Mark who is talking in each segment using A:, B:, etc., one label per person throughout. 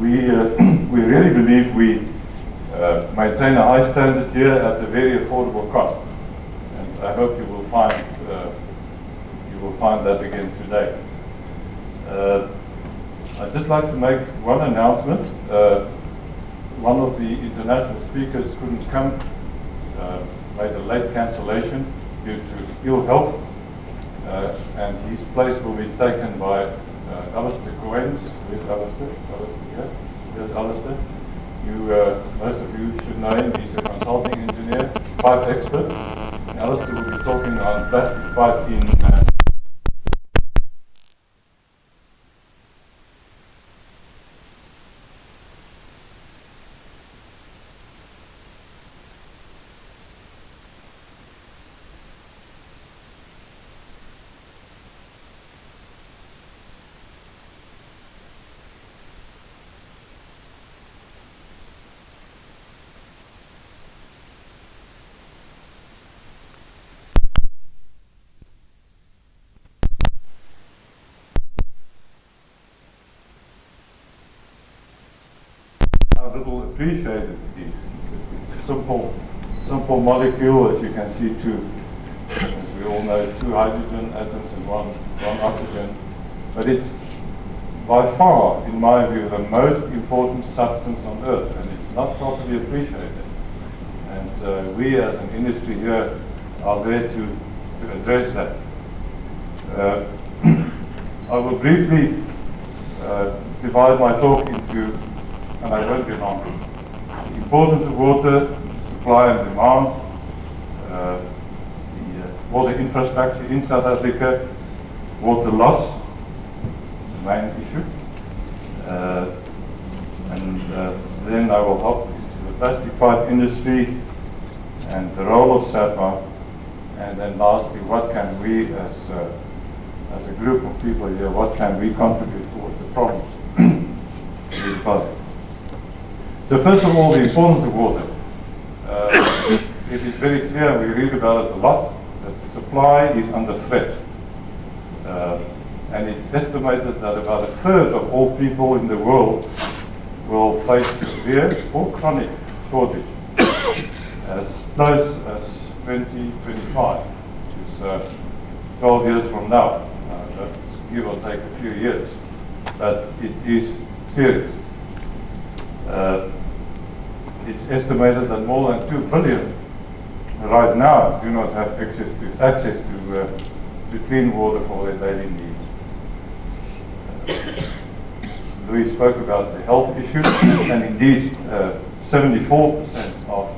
A: we really believe we maintain a high standard here at a very affordable cost, and I hope you will find that again today. I'd just like to make one announcement. One of the international speakers couldn't come, made a late cancellation due to ill health, and his place will be taken by Alistair Coens. Where's Alistair? Alistair here? Here's Alistair. Most of you should know him. He's a consulting engineer, pipe expert. And Alistair will be talking on plastic pipe in how little appreciated it is. It's a simple molecule, as you can see, as we all know, two hydrogen atoms and one oxygen. But it's by far, in my view, the most important substance on Earth, and it's not properly appreciated. And we as an industry here are there to address that. I will briefly divide my talk into, and I won't be long, the importance of water, supply and demand, the water infrastructure in South Africa, water loss, the main issue, and then I will hop into the plastic pipe industry and the role of SAPA, and then lastly, what can we as a group of people here, what can we contribute towards the problems? So first of all, the importance of water. It is very clear, we read about it a lot, that the supply is under threat. And it's estimated that about a third of all people in the world will face severe or chronic shortage as close as 2025, which is 12 years from now. That's give or take a few years. But it is serious. It's estimated that more than 2 billion right now do not have access to clean water for their daily needs. Louis spoke about the health issues, and indeed 74% of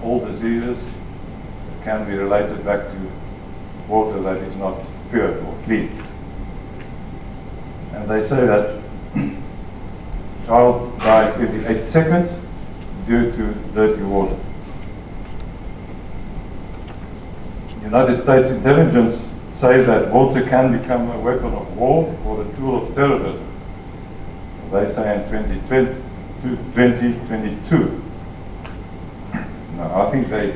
A: all diseases can be related back to water that is not pure or clean. And they say that a child dies every 8 seconds due to dirty water. United States intelligence say that water can become a weapon of war or a tool of terrorism. They say in 2022. Now, I think they're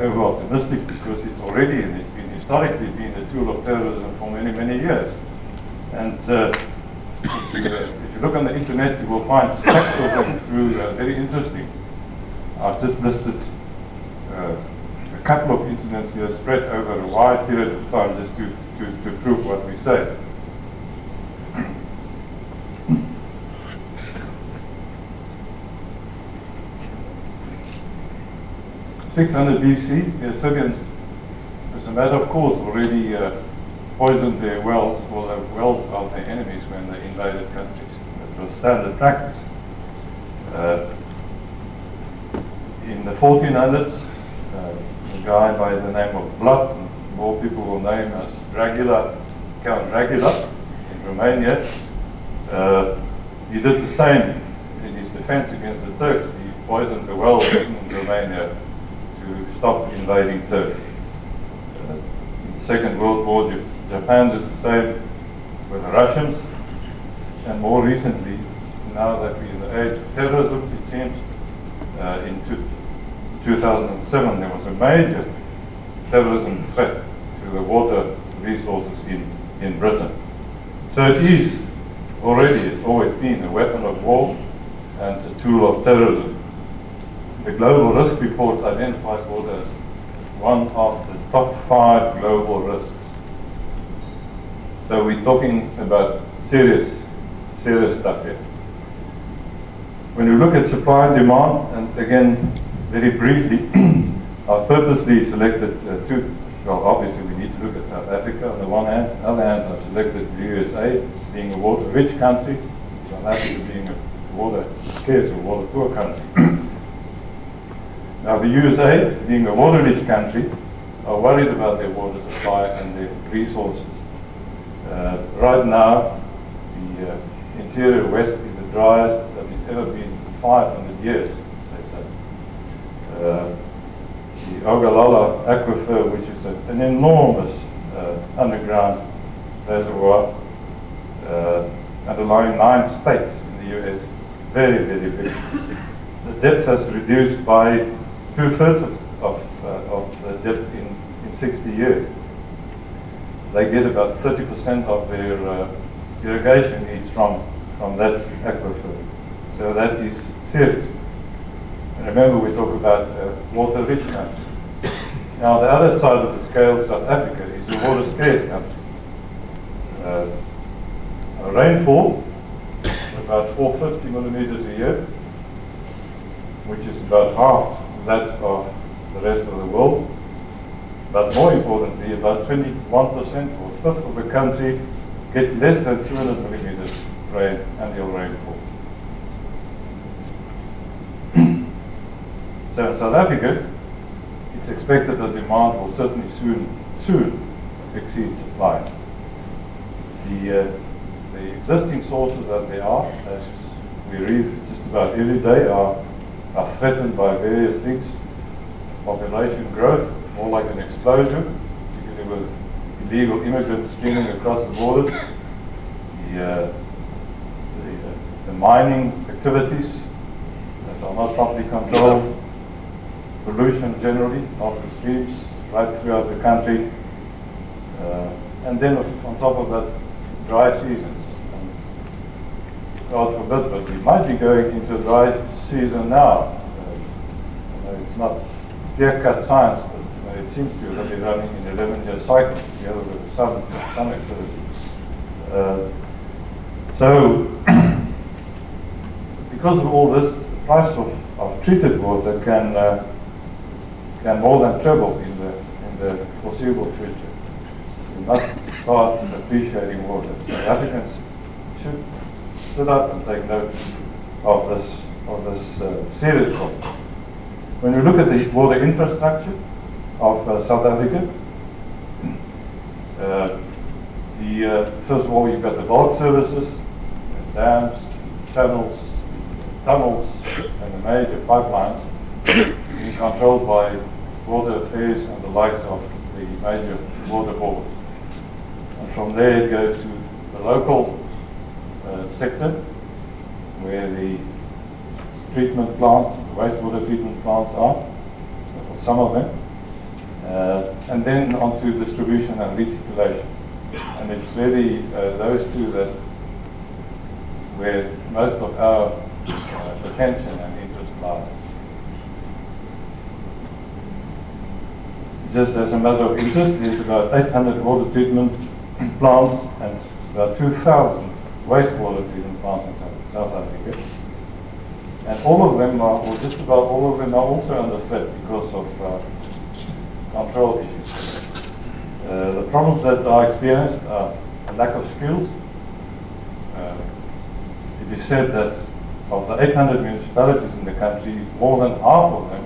A: over-optimistic because it's already, and it's been historically been a tool of terrorism for many, many years. And if you look on the internet, you will find stacks of them through, very interesting. I've just listed a couple of incidents here spread over a wide period of time just to prove what we say. 600 BC, the Assyrians, as a matter of course, already poisoned their wells or the wells of their enemies when they invaded countries. It was standard practice. In the 1400s, a guy by the name of Vlad, and more people will know him as Dracula, Count Dracula in Romania, he did the same in his defense against the Turks. He poisoned the wells in Romania to stop invading Turkey. In the Second World War, Japan did the same with the Russians, and more recently, now that we're in the age of terrorism, it seems, in 2007 there was a major terrorism threat to the water resources in Britain. So it is already it's always been a weapon of war and a tool of terrorism. The Global Risk Report identifies water as one of the top 5 global risks. So we're talking about serious stuff here. When we look at supply and demand, and again, very briefly, I've purposely selected two. Well, obviously we need to look at South Africa on the one hand. On the other hand, I've selected the USA being a water-rich country, South Africa being a water-scarce or water-poor country. Now, the USA, being a water-rich country, are worried about their water supply and their resources. Right now, the interior west is the driest that it's ever been in 500 years, they say. The Ogallala Aquifer, which is an enormous underground reservoir underlying 9 states in the US, it's very, very big. The depth has reduced by 2/3 of the depth in 60 years. They get about 30% of their irrigation needs from that aquifer. So that is serious. And remember, we talk about water-rich country. Now, the other side of the scale, South Africa, is a water-scarce country. Rainfall, about 450 millimeters a year, which is about half that of the rest of the world. But more importantly, about 21% or 1/5 of the country gets less than 200 millimeters annual rainfall. So in South Africa, it's expected that demand will certainly soon exceed supply. The existing sources that there are, as we read just about every day, are threatened by various things. Population growth, more like an explosion, particularly with illegal immigrants streaming across the borders. The mining activities that are not properly controlled, pollution generally of the streams right throughout the country, and then on top of that, dry seasons. And God forbid, but we might be going into a dry season now. It's not clear-cut science, but it seems to be running in 11-year cycles together with some activities. So, because of all this, the price of treated water can more than treble in the foreseeable future. We must start appreciating water. So Africans should sit up and take note of this serious problem. When we look at the water infrastructure of South Africa, first of all, you've got the bulk services, dams, channels, tunnels, and the major pipelines being controlled by water affairs and the likes of the major water boards. And from there it goes to the local sector, where the treatment plants, the wastewater treatment plants are, some of them, and then onto distribution and reticulation. And it's really those two that where most of our attention and interest lies. Just as a matter of interest, there's about 800 water treatment plants and about 2,000 wastewater treatment plants in South Africa. And all of them are, or just about all of them are also under threat because of control issues. The problems that are experienced are a lack of skills. It is said that of the 800 municipalities in the country, more than half of them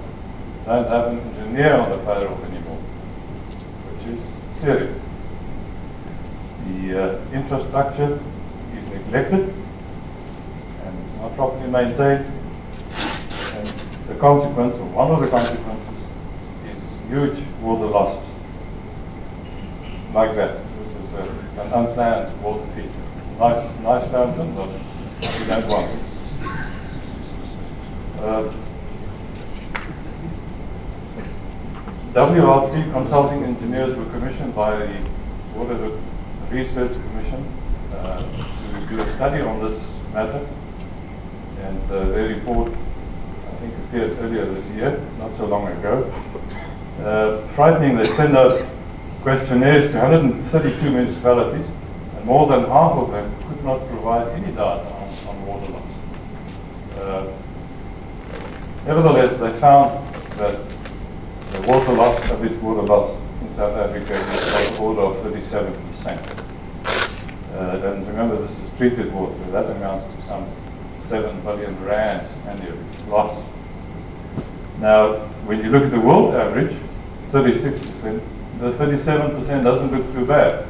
A: don't have an engineer on the payroll anymore, which is serious. The infrastructure is neglected and it's not properly maintained. And the consequence, or one of the consequences, is huge water losses. Like that. This is an unplanned water feature. Nice fountain, but we don't want it. WRT consulting engineers were commissioned by the Water Research Commission to do a study on this matter, and their report, I think, appeared earlier this year, not so long ago. Frightening, they sent out questionnaires to 132 municipalities, and more than half of them could not provide any data on water loss. Nevertheless, they found that the water loss, average water loss in South Africa is of the order of 37%. And remember, this is treated water. That amounts to some 7 billion rand annually loss. Now, when you look at the world average, 36%, the 37% doesn't look too bad.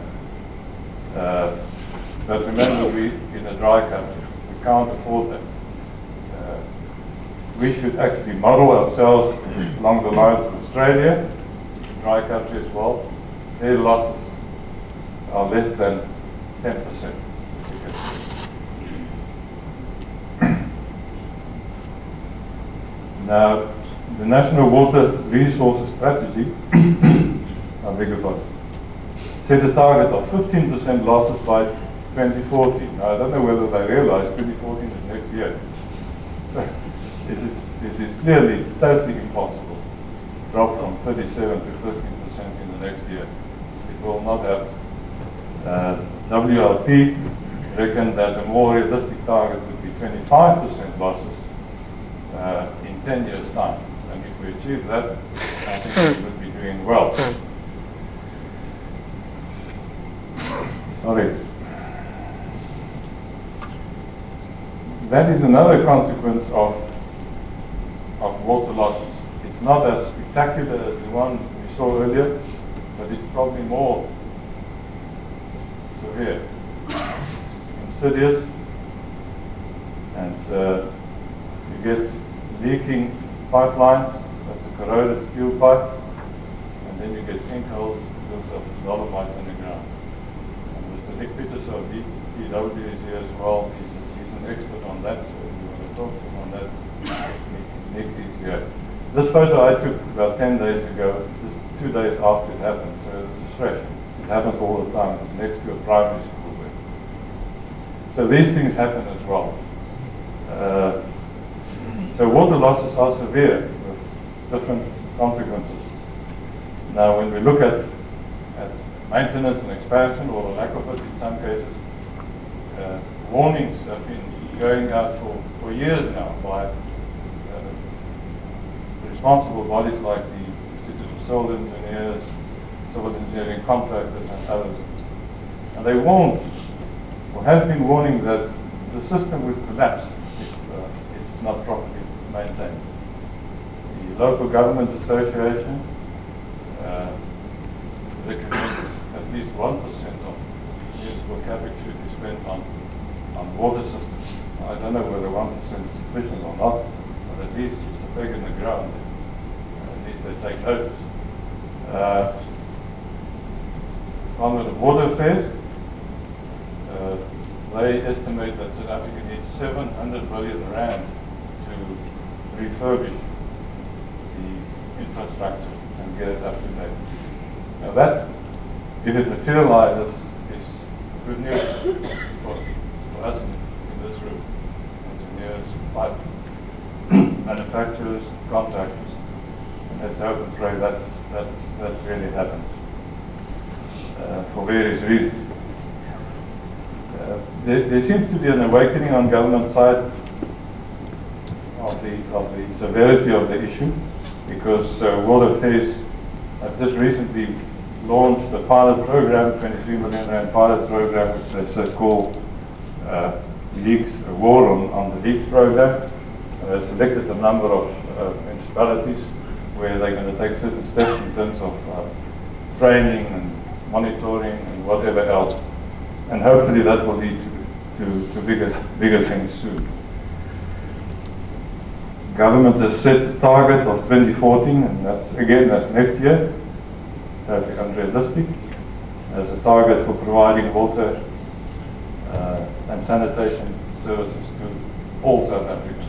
A: But remember, we in a dry country, we can't afford that. We should actually model ourselves along the lines of Australia, a dry country as well. Their losses are less than 10%. Now, the National Water Resources Strategy, I beg your pardon, set a target of 15% losses by 2014. Now, I don't know whether they realize 2014 is next year. So it is clearly totally impossible to drop from 37 to 15% in the next year. It will not happen. WLP reckoned that a more realistic target would be 25% losses in 10 years' time. And if we achieve that, I think we would be doing well. Sorry. That is another consequence of water losses. It's not as spectacular as the one we saw earlier, but it's probably more severe, insidious, and you get leaking pipelines. That's a corroded steel pipe, and then you get sinkholes because of dolomite in the ground. And Mr. Nick Peters of DPW is here as well. He's an expert on that, so if you want to talk to him on that, Nick is here. This photo I took about 10 days ago, just 2 days after it happened, so it's fresh. It happens all the time. It's next to a primary school there. So these things happen as well. So water losses are severe with different consequences. Now, when we look at maintenance and expansion, or the lack of it in some cases, warnings have been going out for years now by responsible bodies like the Institute of Civil Engineers, civil engineering contractors, and others. And they warned, or have been warning, that the system would collapse if it's not properly maintained. The Local Government Association recommends at least 1% of municipal capital should be spent on water systems. I don't know whether 1% is sufficient or not, but at least it's a peg in the ground. At least they take notice. Department of Water Affairs, they estimate that South Africa needs 700 billion rand to refurbish the infrastructure and get it up to date. Now that, if it materializes, is good news for us in this room, engineers, pipe manufacturers, contractors. And let's hope and pray that really happens for various reasons. There seems to be an awakening on government side of the severity of the issue, because World Affairs has just recently launched a pilot program, 23 million rand pilot program, which they call leaks, a war on the leaks program. They selected a number of municipalities where they're going to take certain steps in terms of training and monitoring and whatever else. And hopefully that will lead to bigger things soon. Government has set a target of 2014, and that's next year. Totally unrealistic. As a target for providing water and sanitation services to all South Africans.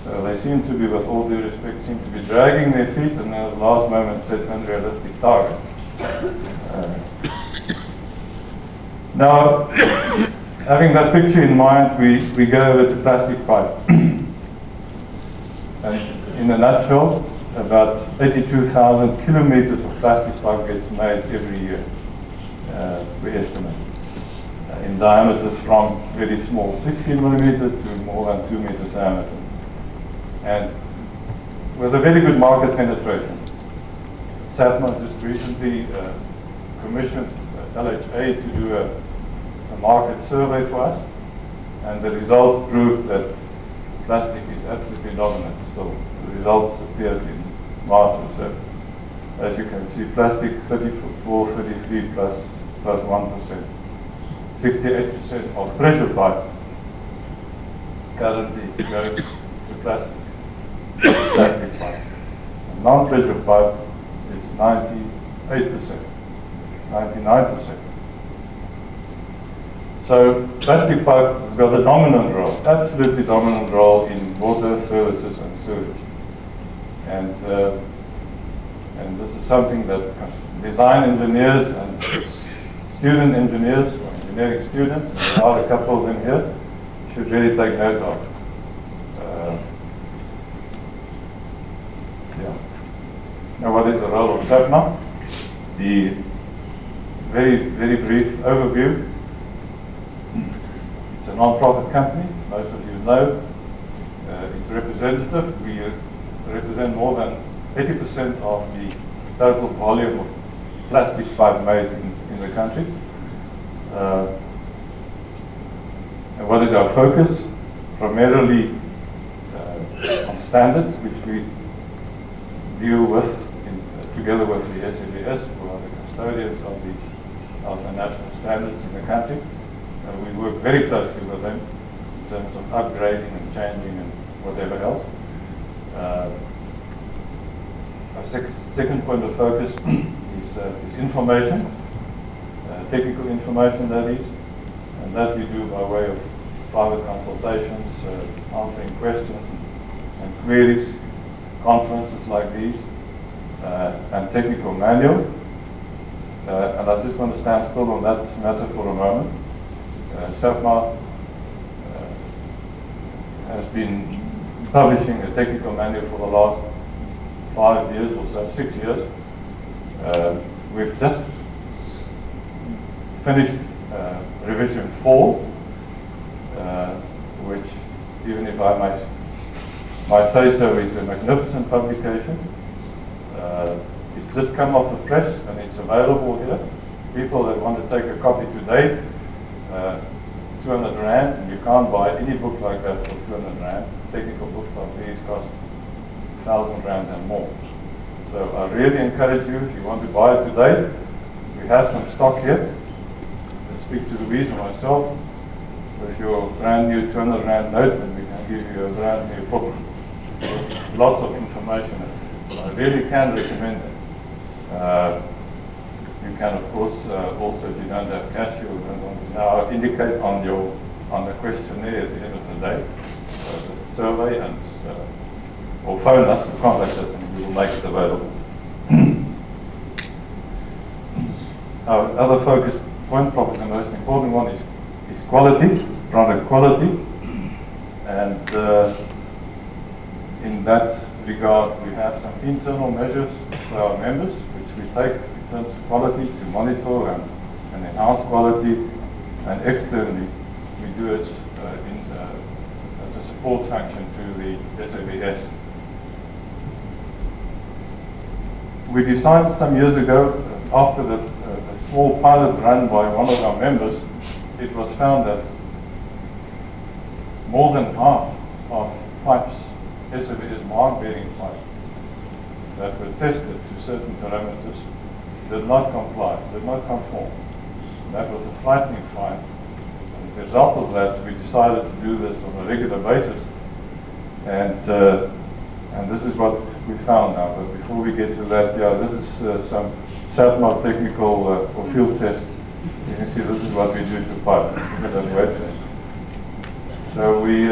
A: So they seem to be, with all due respect, seem to be dragging their feet, and at the last moment set unrealistic targets. Now, having that picture in mind, we go over to plastic pipe. And in a nutshell, about 82,000 kilometers of plastic pipe gets made every year, we estimate. In diameters from very small 16 millimeter to more than 2 meters diameter. And with a very good market penetration. SAPMA just recently commissioned LHA to do a market survey for us, and the results proved that plastic is absolutely dominant still. The results appeared in March or so. As you can see, plastic 34, 33 plus 1%. 68% of pressure pipe currently goes to plastic pipe. And non-pressure pipe is 98%, 99%. So plastic pipe has got a dominant role, absolutely dominant role in water services and sewage. And this is something that design engineers and student engineers, or engineering students, and there are a couple of them here, should really take note of. Now, what is the role of SAPMA? The very brief overview. It's a non-profit company, most of you know. It's representative. We represent more than 80% of the total volume of plastic pipe made in the country. And what is our focus? Primarily on standards, which we deal with together with the SABS, who are the custodians of the national standards in the country. We work very closely with them in terms of upgrading and changing and whatever else. Our second point of focus is information, technical information that is, and that we do by way of private consultations, answering questions and queries, conferences like these, and technical manual. And I just want to stand still on that matter for a moment. SAPMA has been publishing a technical manual for the last 5 years or so, 6 years. We've just finished revision 4, which, even if I might say so, is a magnificent publication. It's just come off the press and it's available here. People that want to take a copy today, 200 Rand, and you can't buy any book like that for 200 Rand. Technical books like these cost 1,000 Rand and more. So I really encourage you, if you want to buy it today, we have some stock here. I'll speak to Louise and myself with your brand new 200 Rand note, and we can give you a brand new book with lots of information in it. So I really can recommend it. You can, of course, also, if you don't have cash, you don't want to now indicate on the questionnaire at the end of the day, the survey, and or phone us, or contact us, and we will make it available. Our other focus point, probably the most important one, is quality, product quality, and in that regard, we have some internal measures for our members, which we take in terms of quality to monitor and enhance quality, and externally, we do it as a support function to the SABS. We decided some years ago, after a small pilot run by one of our members, it was found that more than half of pipes, SABS mark-bearing pipes, that were tested to certain parameters did not comply, did not conform. That was a frightening find. And as a result of that, we decided to do this on a regular basis. And this is what we found now. But before we get to that, this is some SAPMA technical or field tests. You can see this is what we do to pipe. Look at that website. So we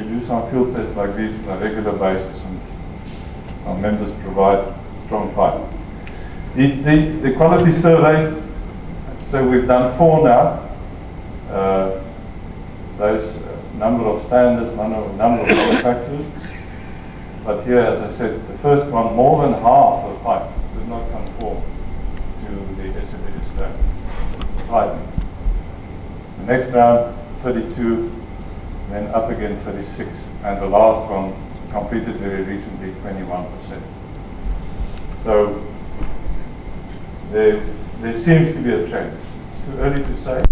A: do some field tests like these on a regular basis, and our members provide strong pipe. The quality surveys, so we've done 4 now. those number of standards, number of manufacturers. But here, as I said, the first one, more than half of the pipe did not conform to the SABS standard piping. The next round, 32, then up again 36, and the last one completed very recently, 21%. So there seems to be a trend. It's too early to say.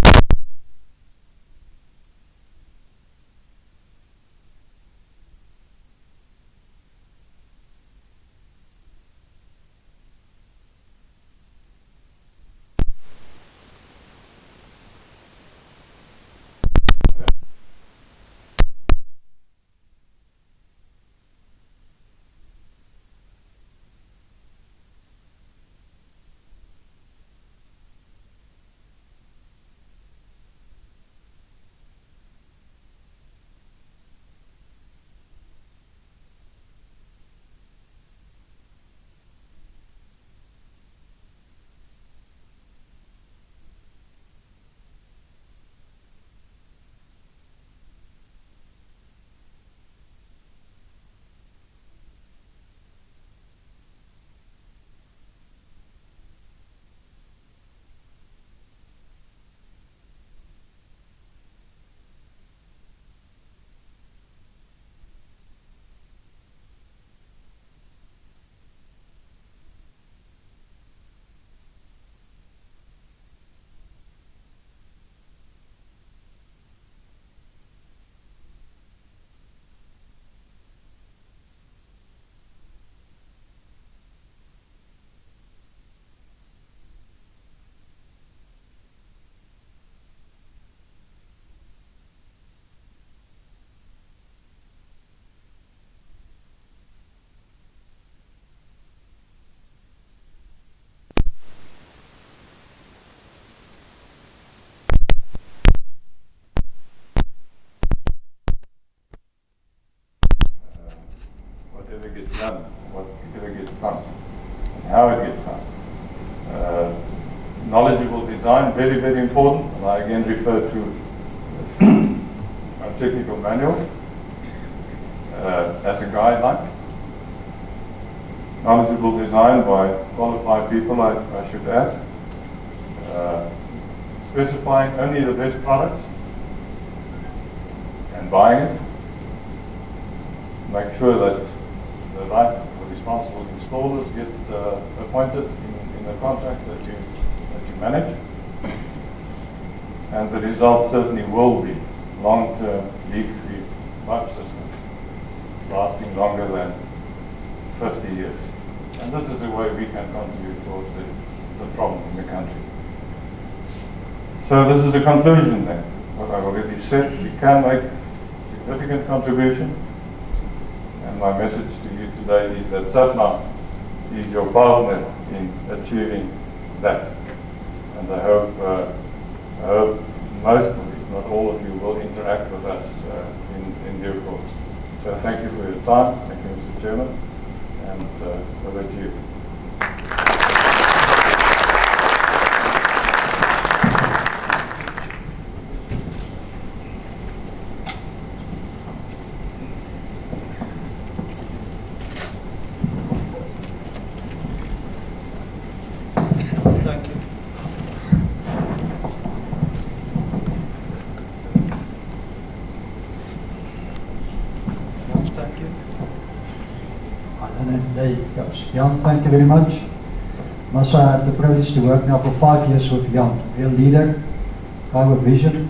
A: Whatever gets done, whatever gets done, and how it gets done. Knowledgeable design, very, very important. And I again refer to our technical manual as a guideline. Knowledgeable design by qualified people, I should add. Specifying only the best products and buying it. Make sure that the right or responsible installers get appointed in the contract that you manage. And the result certainly will be long-term leak-free pipe systems lasting longer than 50 years. And this is a way we can contribute towards the problem in the country. So this is a conclusion then. What I've already said, we can make significant contribution. And my message to you today is that SATMA is your partner in achieving that. And I hope most of you, if not all of you, will interact with us in due course. So thank you for your time. Thank you, Mr. Chairman. And over to you.
B: Jan, thank you very much. Must I had the privilege to work now for 5 years with Jan, real leader, guy with vision,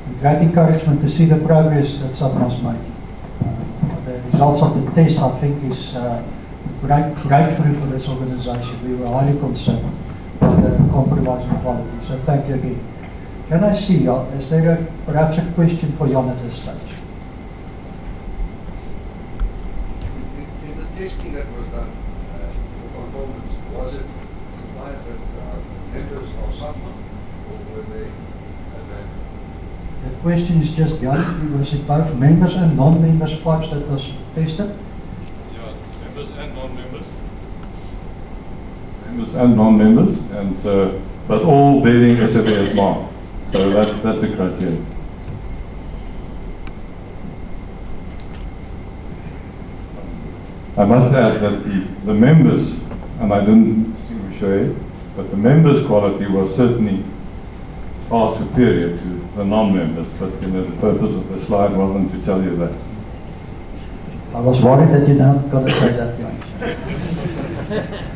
B: and great encouragement to see the progress that SATMA's made. The results of the test, I think, is breakthrough for this organization. We were highly concerned about the compromising quality, so thank you again. Can I see, is there perhaps a question for Jan at this stage?
C: In the testing that was done, for performance, was it suppliers that are members of SATMA, or were they advanced?
B: The question is just, Jan, was it both members and non-members pipes that was tested?
A: Yeah, members and non-members. Members and non-members, and but all bearing SABS mark. So that's a criterion. I must add that the members, and I didn't show it, but the members' quality was certainly far superior to the non-members, but you know, the purpose of the slide wasn't to tell you that.
B: I was worried that you're not going to say that, Jan.